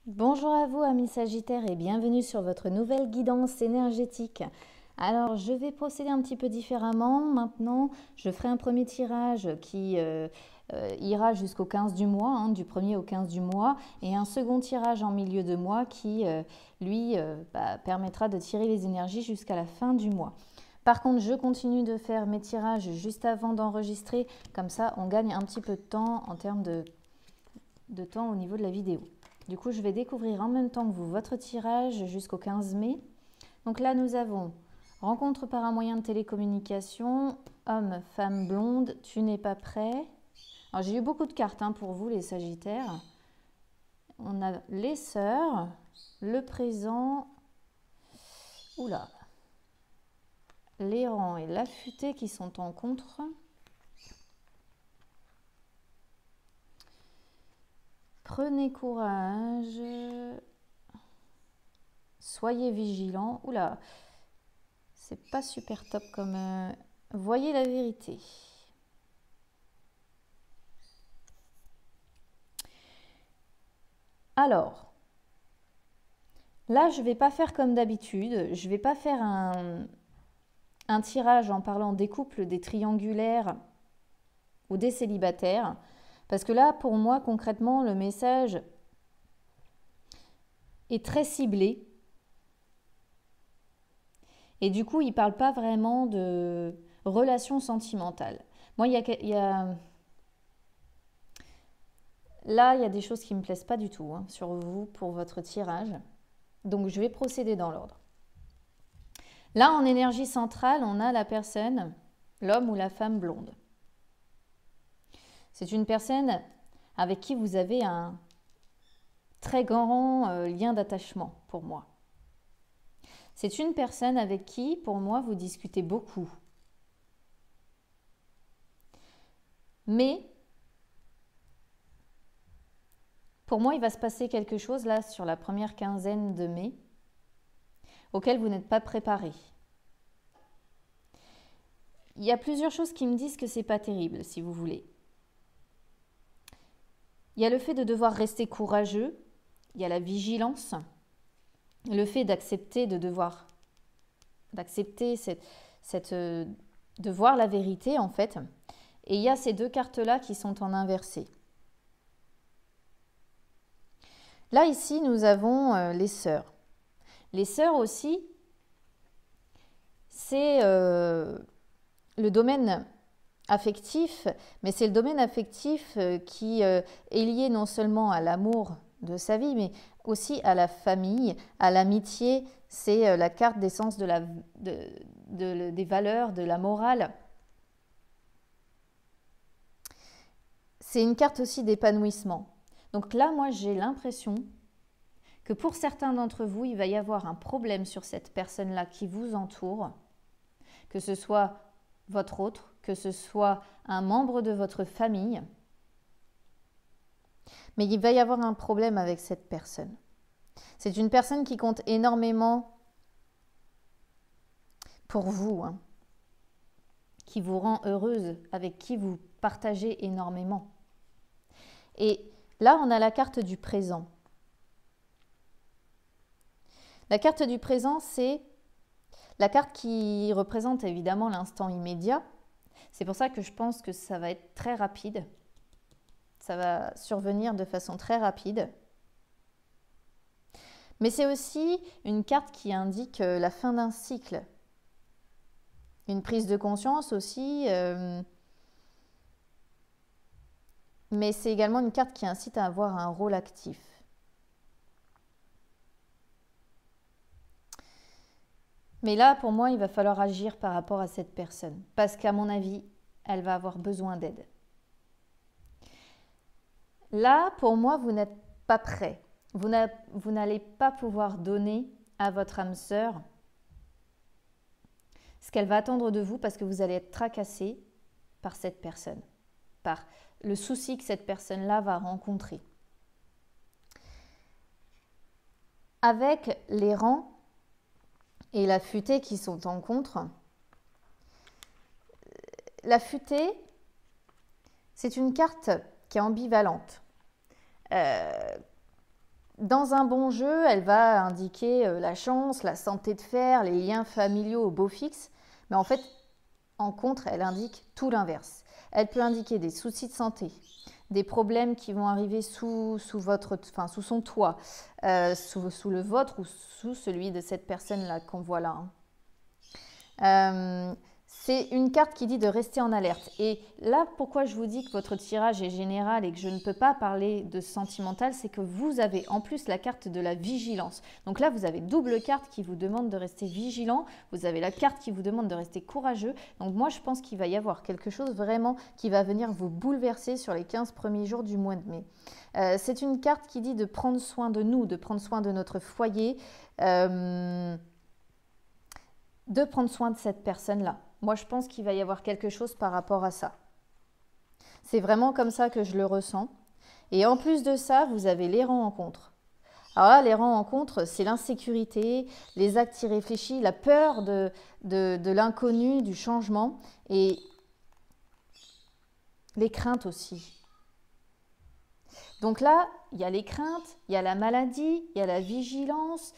Bonjour à vous amis Sagittaires et bienvenue sur votre nouvelle guidance énergétique. Alors je vais procéder un petit peu différemment. Maintenant je ferai un premier tirage qui ira jusqu'au 15 du mois, du 1er au 15 du mois, et un second tirage en milieu de mois qui lui permettra de tirer les énergies jusqu'à la fin du mois. Par contre, je continue de faire mes tirages juste avant d'enregistrer, comme ça on gagne un petit peu de temps en termes de temps au niveau de la vidéo. Du coup, je vais découvrir en même temps que vous votre tirage jusqu'au 15 mai. Donc là, nous avons rencontre par un moyen de télécommunication, homme, femme blonde, tu n'es pas prêt. Alors, j'ai eu beaucoup de cartes pour vous, les Sagittaires. On a les sœurs, le présent, oula, l'errant et l'affûté qui sont en contre. Prenez courage. Soyez vigilants. Oula, c'est pas super top comme... voyez la vérité. Alors, là, je ne vais pas faire comme d'habitude. Je ne vais pas faire un tirage en parlant des couples, des triangulaires ou des célibataires. Parce que là, pour moi, concrètement, le message est très ciblé. Et du coup, il ne parle pas vraiment de relations sentimentales. Moi, là, il y a des choses qui ne me plaisent pas du tout sur vous pour votre tirage. Donc, je vais procéder dans l'ordre. Là, en énergie centrale, on a la personne, l'homme ou la femme blonde. C'est une personne avec qui vous avez un très grand lien d'attachement pour moi. C'est une personne avec qui, pour moi, vous discutez beaucoup. Mais, pour moi, il va se passer quelque chose là sur la première quinzaine de mai auquel vous n'êtes pas préparé. Il y a plusieurs choses qui me disent que c'est pas terrible, si vous voulez. Il y a le fait de devoir rester courageux, il y a la vigilance, le fait d'accepter de voir la vérité en fait. Et il y a ces deux cartes-là qui sont en inversé. Là, ici, nous avons les sœurs. Les sœurs aussi, c'est le domaine affectif, mais c'est le domaine affectif qui est lié non seulement à l'amour de sa vie, mais aussi à la famille, à l'amitié. C'est la carte d'essence des valeurs, de la morale. C'est une carte aussi d'épanouissement. Donc là, moi, j'ai l'impression que pour certains d'entre vous, il va y avoir un problème sur cette personne-là qui vous entoure, que ce soit votre autre, que ce soit un membre de votre famille. Mais il va y avoir un problème avec cette personne. C'est une personne qui compte énormément pour vous, qui vous rend heureuse, avec qui vous partagez énormément. Et là, on a la carte du présent. La carte du présent, c'est la carte qui représente évidemment l'instant immédiat. C'est pour ça que je pense que ça va être très rapide. Ça va survenir de façon très rapide. Mais c'est aussi une carte qui indique la fin d'un cycle. Une prise de conscience aussi. Mais c'est également une carte qui incite à avoir un rôle actif. Mais là, pour moi, il va falloir agir par rapport à cette personne. Parce qu'à mon avis, elle va avoir besoin d'aide. Là, pour moi, vous n'êtes pas prêt. Vous n'allez pas pouvoir donner à votre âme sœur ce qu'elle va attendre de vous parce que vous allez être tracassé par cette personne, par le souci que cette personne-là va rencontrer. Avec les rangs et la futée qui sont en contre, la futée, c'est une carte qui est ambivalente. Dans un bon jeu, elle va indiquer la chance, la santé de fer, les liens familiaux au beau fixe. Mais en fait, en contre, elle indique tout l'inverse. Elle peut indiquer des soucis de santé, des problèmes qui vont arriver sous son toit, sous le vôtre ou sous celui de cette personne-là qu'on voit là. C'est une carte qui dit de rester en alerte. Et là, pourquoi je vous dis que votre tirage est général et que je ne peux pas parler de sentimental, c'est que vous avez en plus la carte de la vigilance. Donc là, vous avez double carte qui vous demande de rester vigilant. Vous avez la carte qui vous demande de rester courageux. Donc moi, je pense qu'il va y avoir quelque chose vraiment qui va venir vous bouleverser sur les 15 premiers jours du mois de mai. C'est une carte qui dit de prendre soin de nous, de prendre soin de notre foyer, de prendre soin de cette personne-là. Moi, je pense qu'il va y avoir quelque chose par rapport à ça. C'est vraiment comme ça que je le ressens. Et en plus de ça, vous avez les rencontres. Alors là, les rencontres, c'est l'insécurité, les actes irréfléchis, la peur de l'inconnu, du changement et les craintes aussi. Donc là, il y a les craintes, il y a la maladie, il y a la vigilance.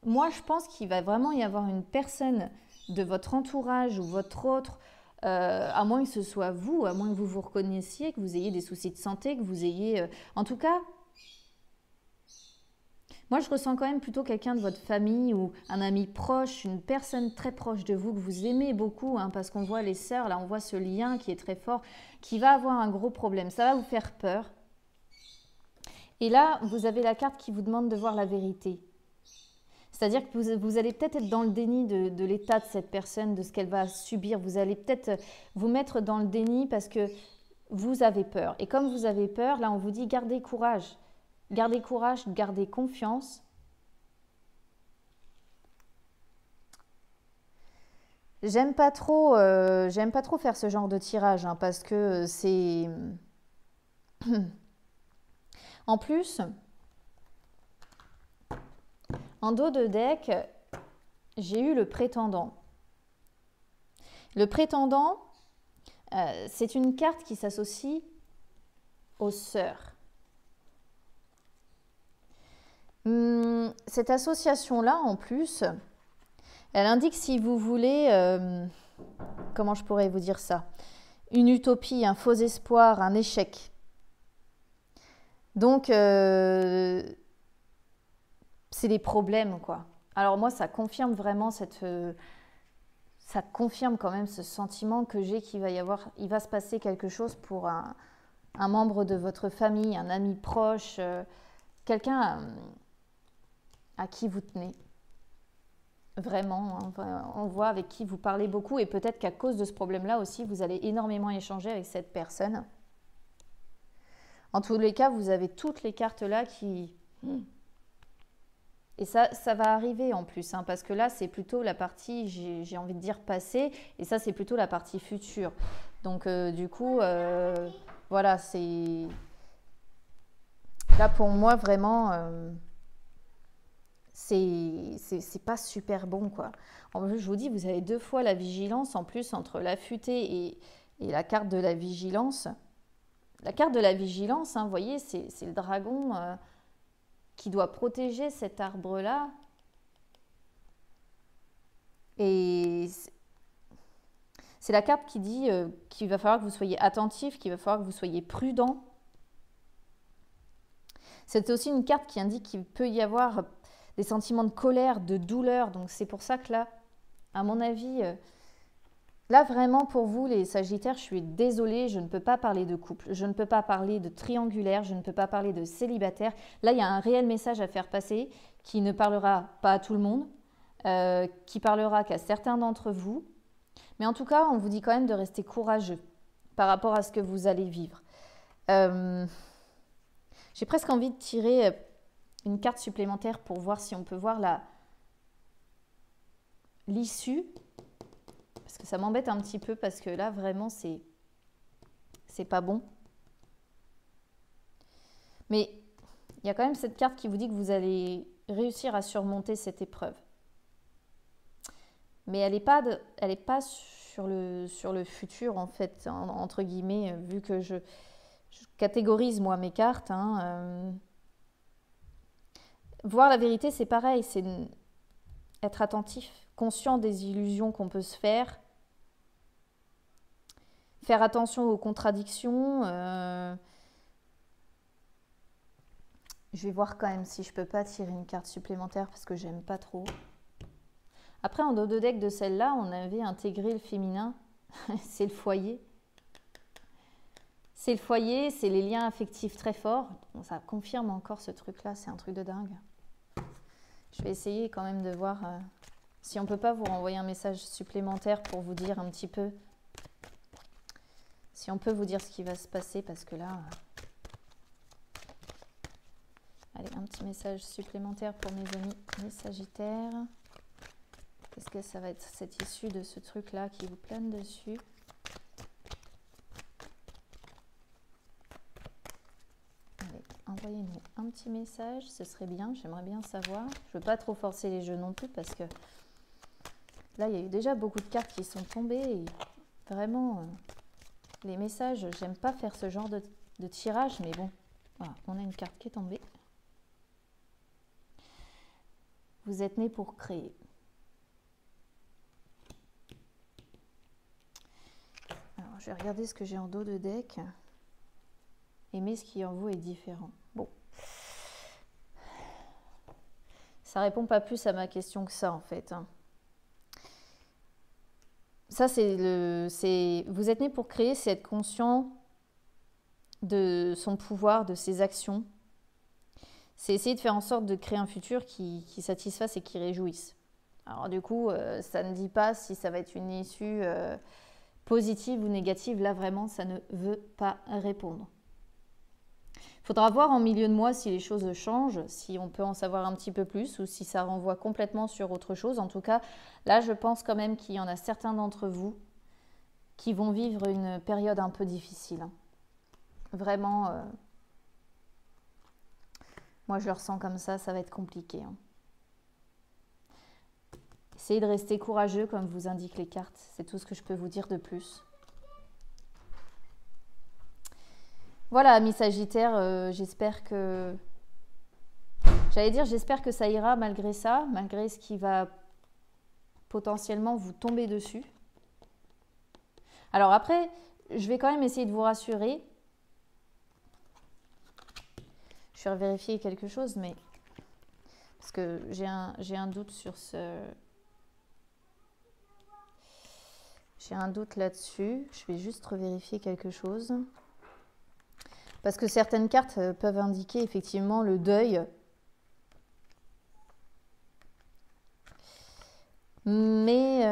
Moi, je pense qu'il va vraiment y avoir une personne de votre entourage ou votre autre, à moins que ce soit vous, à moins que vous vous reconnaissiez, que vous ayez des soucis de santé, que vous ayez... En tout cas, moi, je ressens quand même plutôt quelqu'un de votre famille ou un ami proche, une personne très proche de vous que vous aimez beaucoup, hein, parce qu'on voit les sœurs, là, on voit ce lien qui est très fort, qui va avoir un gros problème. Ça va vous faire peur. Et là, vous avez la carte qui vous demande de voir la vérité. C'est-à-dire que vous allez peut-être être dans le déni de l'état de cette personne, de ce qu'elle va subir. Vous allez peut-être vous mettre dans le déni parce que vous avez peur. Et comme vous avez peur, là, on vous dit gardez courage. Gardez courage, gardez confiance. J'aime pas trop faire ce genre de tirage hein, parce que c'est... En plus... En dos de deck, j'ai eu le prétendant. Le prétendant, c'est une carte qui s'associe aux sœurs. Cette association-là, en plus, elle indique si vous voulez, comment je pourrais vous dire ça, une utopie, un faux espoir, un échec. Donc, c'est des problèmes, quoi. Alors moi, ça confirme vraiment ça confirme quand même ce sentiment que j'ai qu'il va y avoir, il va se passer quelque chose pour un membre de votre famille, un ami proche, quelqu'un à qui vous tenez. Vraiment, hein, on voit avec qui vous parlez beaucoup et peut-être qu'à cause de ce problème-là aussi, vous allez énormément échanger avec cette personne. En tous les cas, vous avez toutes les cartes là qui... Et ça va arriver en plus, hein, parce que là, c'est plutôt la partie, j'ai envie de dire passée, et ça, c'est plutôt la partie future. Donc, du coup, voilà, c'est... Là, pour moi, vraiment, c'est pas super bon, quoi. En plus, je vous dis, vous avez 2 fois la vigilance, en plus, entre l'affûté et la carte de la vigilance. La carte de la vigilance, hein, vous voyez, c'est le dragon... qui doit protéger cet arbre-là. Et c'est la carte qui dit qu'il va falloir que vous soyez attentif, qu'il va falloir que vous soyez prudent. C'est aussi une carte qui indique qu'il peut y avoir des sentiments de colère, de douleur. Donc c'est pour ça que là, à mon avis, là vraiment pour vous les Sagittaires, je suis désolée, je ne peux pas parler de couple, je ne peux pas parler de triangulaire, je ne peux pas parler de célibataire. Là, il y a un réel message à faire passer qui ne parlera pas à tout le monde, qui parlera qu'à certains d'entre vous. Mais en tout cas, on vous dit quand même de rester courageux par rapport à ce que vous allez vivre. J'ai presque envie de tirer une carte supplémentaire pour voir si on peut voir l'issue. Parce que ça m'embête un petit peu parce que là, vraiment, c'est pas bon. Mais il y a quand même cette carte qui vous dit que vous allez réussir à surmonter cette épreuve. Mais elle n'est pas sur le futur, en fait, entre guillemets, vu que je catégorise, moi, mes cartes. Hein, Voir la vérité, c'est pareil, c'est être attentif, conscient des illusions qu'on peut se faire, faire attention aux contradictions. Je vais voir quand même si je peux pas tirer une carte supplémentaire parce que j'aime pas trop. Après, en dos de deck de celle-là, on avait intégré le féminin. C'est le foyer. C'est le foyer, c'est les liens affectifs très forts. Bon, ça confirme encore ce truc-là, c'est un truc de dingue. Je vais essayer quand même de voir si on peut pas vous renvoyer un message supplémentaire pour vous dire un petit peu. Si on peut vous dire ce qui va se passer, parce que là... Allez, un petit message supplémentaire pour mes amis les Sagittaires. Qu'est-ce que ça va être cette issue de ce truc-là qui vous plane dessus? Allez, envoyez-nous un petit message, ce serait bien, j'aimerais bien savoir. Je ne veux pas trop forcer les jeux non plus parce que là, il y a eu déjà beaucoup de cartes qui sont tombées. Et vraiment, les messages, j'aime pas faire ce genre de tirage, mais bon, voilà, on a une carte qui est tombée. Vous êtes né pour créer. Alors, je vais regarder ce que j'ai en dos de deck. Aimer ce qui en vous est différent. Bon. Ça répond pas plus à ma question que ça, en fait. Ça, vous êtes né pour créer, c'est être conscient de son pouvoir, de ses actions. C'est essayer de faire en sorte de créer un futur qui satisfasse et qui réjouisse. Alors du coup, ça ne dit pas si ça va être une issue positive ou négative. Là, vraiment, ça ne veut pas répondre. Il faudra voir en milieu de mois si les choses changent, si on peut en savoir un petit peu plus ou si ça renvoie complètement sur autre chose. En tout cas, là, je pense quand même qu'il y en a certains d'entre vous qui vont vivre une période un peu difficile. Vraiment... Moi, je le ressens comme ça va être compliqué. Essayez de rester courageux, comme vous indiquent les cartes. C'est tout ce que je peux vous dire de plus. Voilà, amis Sagittaires, j'espère que... j'espère que ça ira malgré ça, malgré ce qui va potentiellement vous tomber dessus. Alors après, je vais quand même essayer de vous rassurer. Je vais vérifier quelque chose, mais parce que j'ai un doute sur ce... J'ai un doute là-dessus. Je vais juste revérifier quelque chose. Parce que certaines cartes peuvent indiquer effectivement le deuil. Mais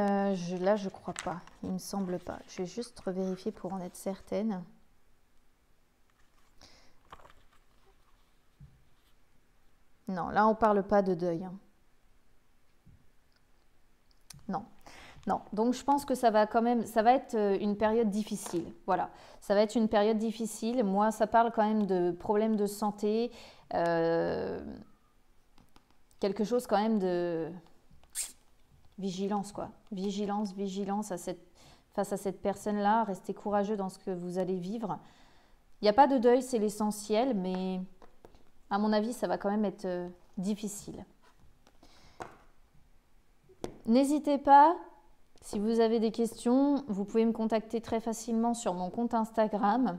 là, je crois pas. Il me semble pas. Je vais juste revérifier pour en être certaine. Non, là, on ne parle pas de deuil. Non. Non, donc je pense que ça va quand même, ça va être une période difficile. Voilà, ça va être une période difficile. Moi, ça parle quand même de problèmes de santé, quelque chose quand même de vigilance, quoi. Vigilance face à cette personne-là. Restez courageux dans ce que vous allez vivre. Il n'y a pas de deuil, c'est l'essentiel, mais à mon avis, ça va quand même être difficile. N'hésitez pas. Si vous avez des questions, vous pouvez me contacter très facilement sur mon compte Instagram.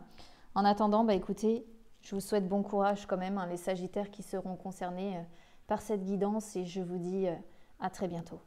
En attendant, écoutez, je vous souhaite bon courage quand même, les Sagittaires qui seront concernés par cette guidance et je vous dis à très bientôt.